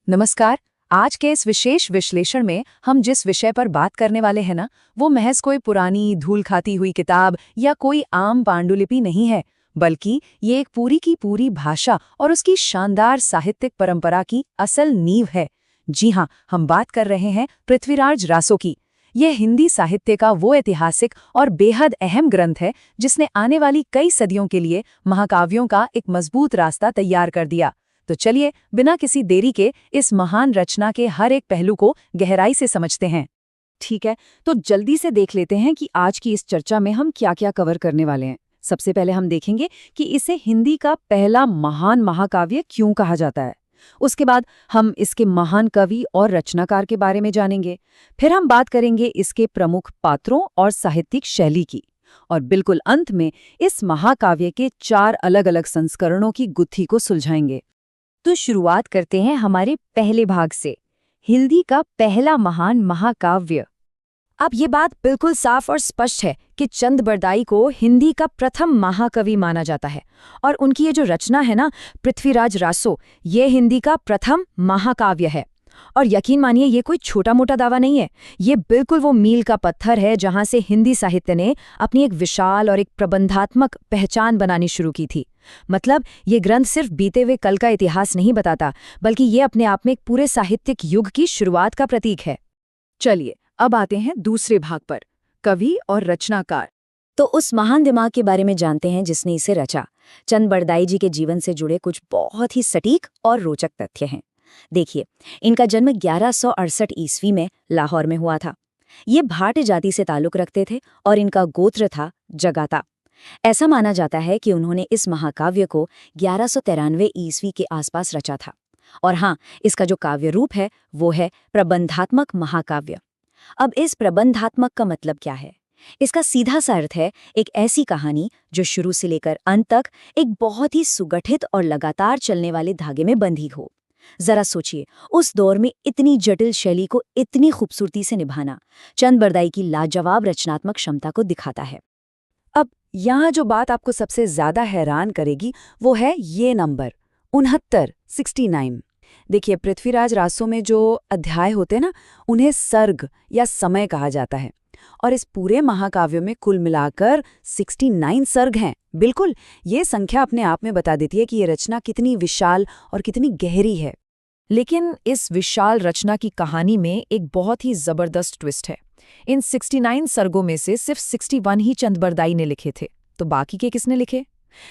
नमस्कार। आज के इस विशेष विश्लेषण में हम जिस विषय पर बात करने वाले हैं ना, वो महज कोई पुरानी धूल खाती हुई किताब या कोई आम पांडुलिपि नहीं है, बल्कि ये एक पूरी की पूरी भाषा और उसकी शानदार साहित्यिक परंपरा की असल नींव है। जी हाँ, हम बात कर रहे हैं पृथ्वीराज रासो की। यह हिंदी साहित्य का वो ऐतिहासिक और बेहद अहम ग्रंथ है जिसने आने वाली कई सदियों के लिए महाकाव्यों का एक मजबूत रास्ता तैयार कर दिया। तो चलिए बिना किसी देरी के इस महान रचना के हर एक पहलू को गहराई से समझते हैं। ठीक है, तो जल्दी से देख लेते हैं कि आज की इस चर्चा में हम क्या क्या कवर करने वाले हैं। सबसे पहले हम देखेंगे कि इसे हिंदी का पहला महान महाकाव्य क्यों कहा जाता है। उसके बाद हम इसके महान कवि और रचनाकार के बारे में जानेंगे। फिर हम बात करेंगे इसके प्रमुख पात्रों और साहित्यिक शैली की। और बिल्कुल अंत में इस महाकाव्य के 4 अलग-अलग संस्करणों की गुत्थी को सुलझाएंगे। तो शुरुआत करते हैं हमारे पहले भाग से, हिंदी का पहला महान महाकाव्य। अब ये बात बिल्कुल साफ और स्पष्ट है कि चंद बरदाई को हिंदी का प्रथम महाकवि माना जाता है और उनकी ये जो रचना है ना, पृथ्वीराज रासो, ये हिंदी का प्रथम महाकाव्य है। और यकीन मानिए, ये कोई छोटा मोटा दावा नहीं है। ये बिल्कुल वो मील का पत्थर है जहां से हिंदी साहित्य ने अपनी एक विशाल और एक प्रबंधात्मक पहचान बनानी शुरू की थी। मतलब ये ग्रंथ सिर्फ बीते हुए कल का इतिहास नहीं बताता, बल्कि ये अपने आप में एक पूरे साहित्यिक युग की शुरुआत का प्रतीक है। चलिए अब आते हैं दूसरे भाग पर, कवि और रचनाकार। तो उस महान दिमाग के बारे में जानते हैं जिसने इसे रचा। चंद बरदाई जी के जीवन से जुड़े कुछ बहुत ही सटीक और रोचक तथ्य हैं। देखिए, इनका जन्म 1168 ईस्वी में लाहौर में हुआ था। ये भाट जाति से ताल्लुक रखते थे और इनका गोत्र था जगाता। ऐसा माना जाता है कि उन्होंने इस महाकाव्य को 1193 ईस्वी के आसपास रचा था। और हाँ, इसका जो काव्य रूप है वो है प्रबंधात्मक महाकाव्य। अब इस प्रबंधात्मक का मतलब क्या है? इसका सीधा सा अर्थ है एक ऐसी कहानी जो शुरू से लेकर अंत तक एक बहुत ही सुगठित और लगातार चलने वाले धागे में बंधी हो। जरा सोचिए, उस दौर में इतनी जटिल शैली को इतनी खूबसूरती से निभाना चंद बरदाई की लाजवाब रचनात्मक क्षमता को दिखाता है। अब यहाँ जो बात आपको सबसे ज्यादा हैरान करेगी वो है ये नंबर 69। देखिए, पृथ्वीराज रासो में जो अध्याय होते हैं ना, उन्हें सर्ग या समय कहा जाता है। और इस पूरे महाकाव्य में कुल मिलाकर 69 सर्ग हैं। बिल्कुल, ये संख्या अपने आप में बता देती है कि ये रचना कितनी विशाल और कितनी गहरी है। लेकिन इस विशाल रचना की कहानी में एक बहुत ही जबरदस्त ट्विस्ट है। इन 69 सर्गों में से सिर्फ 61 ही चंद बरदाई ने लिखे थे। तो बाकी के किसने लिखे?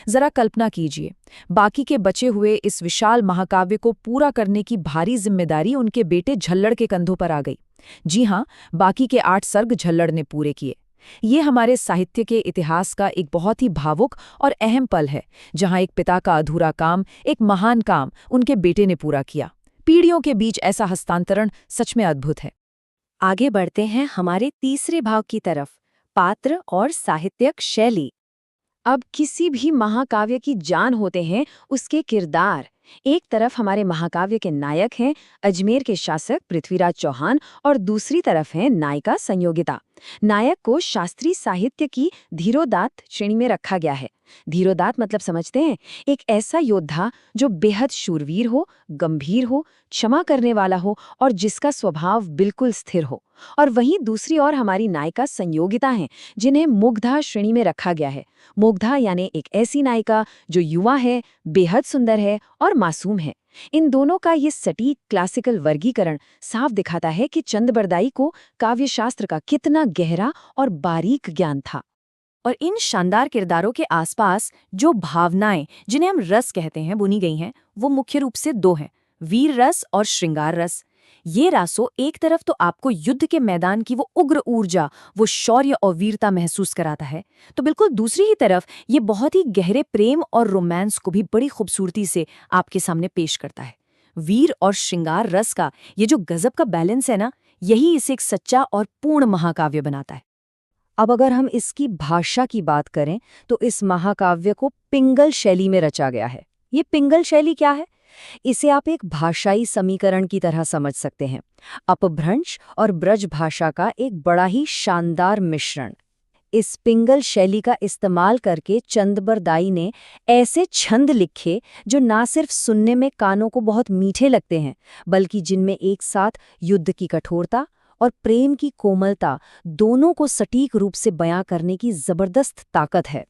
जरा कल्पना कीजिए, बाकी के बचे हुए इस विशाल महाकाव्य को पूरा करने की भारी जिम्मेदारी उनके बेटे झल्लड़ के कंधों पर आ गई। जी हाँ, बाकी के 8 सर्ग झल्लड़ ने पूरे किए। ये हमारे साहित्य के इतिहास का एक बहुत ही भावुक और अहम पल है, जहाँ एक पिता का अधूरा काम, एक महान काम उनके बेटे ने पूरा किया। पीढ़ियों के बीच ऐसा हस्तांतरण सच में अद्भुत है। आगे बढ़ते हैं हमारे तीसरे भाग की तरफ, पात्र और साहित्यिक शैली। अब किसी भी महाकाव्य की जान होते हैं उसके किरदार। एक तरफ हमारे महाकाव्य के नायक हैं अजमेर के शासक पृथ्वीराज चौहान और दूसरी तरफ है नायिका संयोगिता। नायक को शास्त्रीय साहित्य की धीरोदात्त श्रेणी में रखा गया है। धीरोदात्त मतलब समझते हैं? एक ऐसा योद्धा जो बेहद शूरवीर हो, गंभीर हो, क्षमा करने वाला हो और जिसका स्वभाव बिल्कुल स्थिर हो। और वहीं दूसरी ओर हमारी नायिका संयोगिता हैं, जिन्हें मुग्धा श्रेणी में रखा गया है। मुग्धा यानी एक ऐसी नायिका जो युवा है, बेहद सुंदर है और मासूम है। इन दोनों का ये सटीक क्लासिकल वर्गीकरण साफ दिखाता है कि चंद बरदाई को काव्यशास्त्र का कितना गहरा और बारीक ज्ञान था। और इन शानदार किरदारों के आसपास जो भावनाएं, जिन्हें हम रस कहते हैं, बुनी गई हैं, वो मुख्य रूप से 2 हैं, वीर रस और श्रृंगार रस। ये रासो एक तरफ तो आपको युद्ध के मैदान की वो उग्र ऊर्जा, वो शौर्य और वीरता महसूस कराता है, तो बिल्कुल दूसरी ही तरफ ये बहुत ही गहरे प्रेम और रोमांस को भी बड़ी खूबसूरती से आपके सामने पेश करता है। वीर और श्रृंगार रस का ये जो गजब का बैलेंस है ना, यही इसे एक सच्चा और पूर्ण महाकाव्य बनाता है। अब अगर हम इसकी भाषा की बात करें तो इस महाकाव्य को पिंगल शैली में रचा गया है। ये पिंगल शैली क्या है? इसे आप एक भाषाई समीकरण की तरह समझ सकते हैं। अपभ्रंश और ब्रज भाषा का एक बड़ा ही शानदार मिश्रण। इस पिंगल शैली का इस्तेमाल करके चंदबरदाई ने ऐसे छंद लिखे जो ना सिर्फ सुनने में कानों को बहुत मीठे लगते हैं, बल्कि जिनमें एक साथ युद्ध की कठोरता और प्रेम की कोमलता दोनों को सटीक रूप से बयां करने की जबरदस्त ताकत है।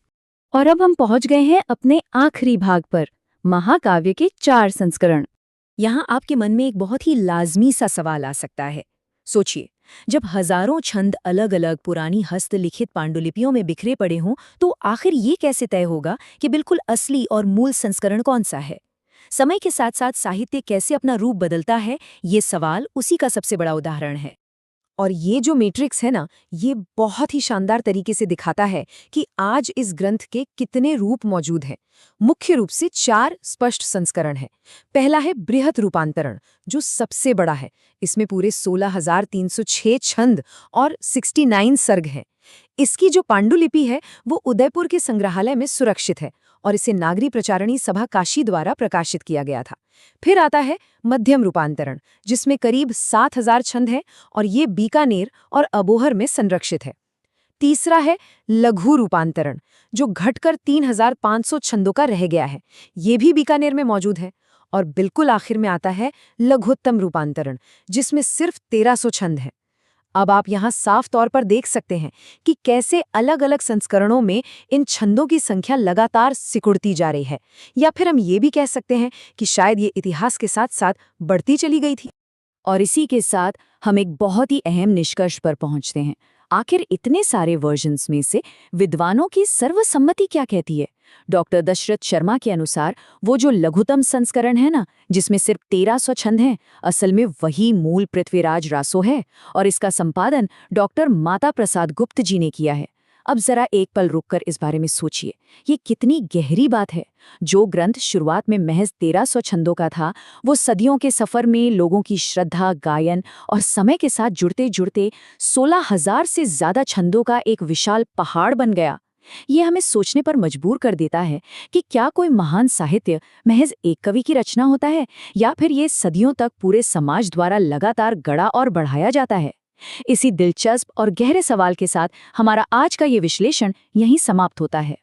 और अब हम पहुंच गए हैं अपने आखिरी भाग पर, महाकाव्य के 4 संस्करण। यहाँ आपके मन में एक बहुत ही लाजमी सा सवाल आ सकता है। सोचिए, जब हजारों छंद अलग अलग पुरानी हस्तलिखित पांडुलिपियों में बिखरे पड़े हों, तो आखिर ये कैसे तय होगा कि बिल्कुल असली और मूल संस्करण कौन सा है? समय के साथ साथ साहित्य कैसे अपना रूप बदलता है, ये सवाल उसी का सबसे बड़ा उदाहरण है। और ये जो मैट्रिक्स है ना, ये बहुत ही शानदार तरीके से दिखाता है कि आज इस ग्रंथ के कितने रूप मौजूद हैं। मुख्य रूप से 4 स्पष्ट संस्करण हैं। पहला है बृहत रूपांतरण, जो सबसे बड़ा है। इसमें पूरे 16,306 छंद और 69 सर्ग हैं। इसकी जो पांडुलिपि है वो उदयपुर के संग्रहालय में सुरक्षित है और इसे नागरी प्रचारणी सभा काशी द्वारा प्रकाशित किया गया था। फिर आता है मध्यम रूपांतरण, जिसमें करीब 7,000 छंद हैं और ये बीकानेर और अबोहर में संरक्षित है। तीसरा है लघु रूपांतरण, जो घटकर 3,500 छंदों का रह गया है। ये भी बीकानेर में मौजूद है। और बिल्कुल आखिर में आता है लघुत्तम रूपांतरण, जिसमें सिर्फ 1,300 छंद हैं। अब आप यहाँ साफ तौर पर देख सकते हैं कि कैसे अलग अलग संस्करणों में इन छंदों की संख्या लगातार सिकुड़ती जा रही है, या फिर हम ये भी कह सकते हैं कि शायद ये इतिहास के साथ साथ बढ़ती चली गई थी। और इसी के साथ हम एक बहुत ही अहम निष्कर्ष पर पहुंचते हैं। आखिर इतने सारे वर्जन्स में से विद्वानों की सर्वसम्मति क्या कहती है? डॉक्टर दशरथ शर्मा के अनुसार वो जो लघुतम संस्करण है ना, जिसमें सिर्फ 1,300 छंद हैं, असल में वही मूल पृथ्वीराज रासो है और इसका संपादन डॉक्टर माता प्रसाद गुप्त जी ने किया है। अब जरा एक पल रुककर इस बारे में सोचिए, ये कितनी गहरी बात है। जो ग्रंथ शुरुआत में महज 1,300 छंदों का था, वो सदियों के सफर में लोगों की श्रद्धा, गायन और समय के साथ जुड़ते जुड़ते 16,000 से ज्यादा छंदों का एक विशाल पहाड़ बन गया। ये हमें सोचने पर मजबूर कर देता है कि क्या कोई महान साहित्य महज एक कवि की रचना होता है, या फिर ये सदियों तक पूरे समाज द्वारा लगातार गढ़ा और बढ़ाया जाता है। इसी दिलचस्प और गहरे सवाल के साथ हमारा आज का ये विश्लेषण यहीं समाप्त होता है।